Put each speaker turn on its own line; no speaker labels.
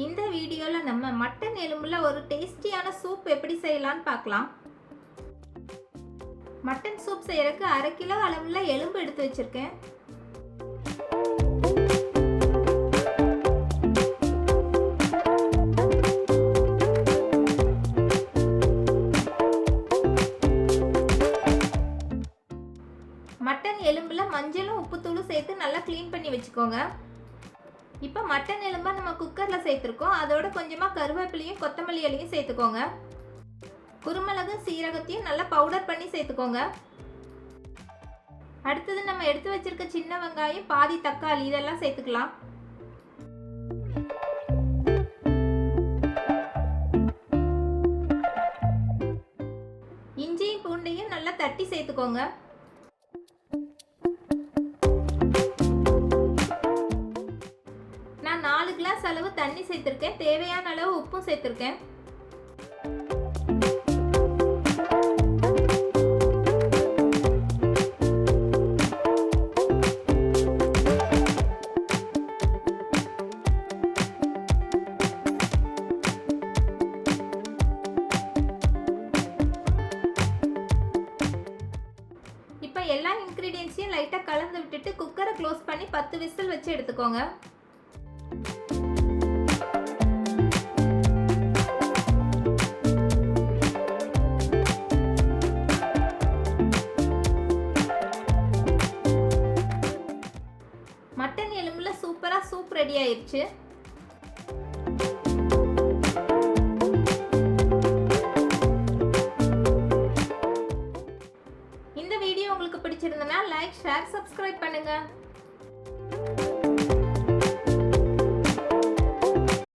இந்த வீடியோல நம்ம மட்டன் எலும்புல ஒரு டேஸ்டியான சூப் எப்படி செய்யலாம்னு பார்க்கலாம். மட்டன் சூப் செய்யறதுக்கு 1/2 கிலோ அளவுல எலும்பு எடுத்து வச்சிருக்கேன். மட்டன் எலும்புல மஞ்சளும் உப்புத்தூளும் சேர்த்து நல்லா க்ளீன் பண்ணி வச்சுக்கோங்க. இப்போ மட்டன் எலும்பை நம்ம குக்கரில் சேர்த்துருக்கோம். அதோட கொஞ்சமாக கருவேப்பிலையும் கொத்தமல்லி இலையும் சேர்த்துக்கோங்க. குருமிளகு சீரகத்தையும் நல்லா பவுடர் பண்ணி சேர்த்துக்கோங்க. அடுத்தது நம்ம எடுத்து வச்சிருக்க சின்ன வெங்காயம், பாதி தக்காளி இதெல்லாம் சேர்த்துக்கலாம். இஞ்சியும் பூண்டையும் நல்லா தட்டி சேர்த்துக்கோங்க. நான் 4 கிளாஸ் அளவு தண்ணி சேர்த்திருக்கேன். தேவையான அளவு உப்பும் சேர்த்திருக்கேன். இப்போ எல்லா இன்கிரீடியன்ஸையும் லைட்டாக கலந்து விட்டுட்டு குக்கரை க்ளோஸ் பண்ணி 10 விசில் வச்சு எடுத்துக்கோங்க. மட்டன் எலும்புல சூப்பரா சூப் ரெடி ஆயிருச்சு. இந்த வீடியோ உங்களுக்கு பிடிச்சிருந்தனா லைக், ஷேர், சப்ஸ்கிரைப் பண்ணுங்க.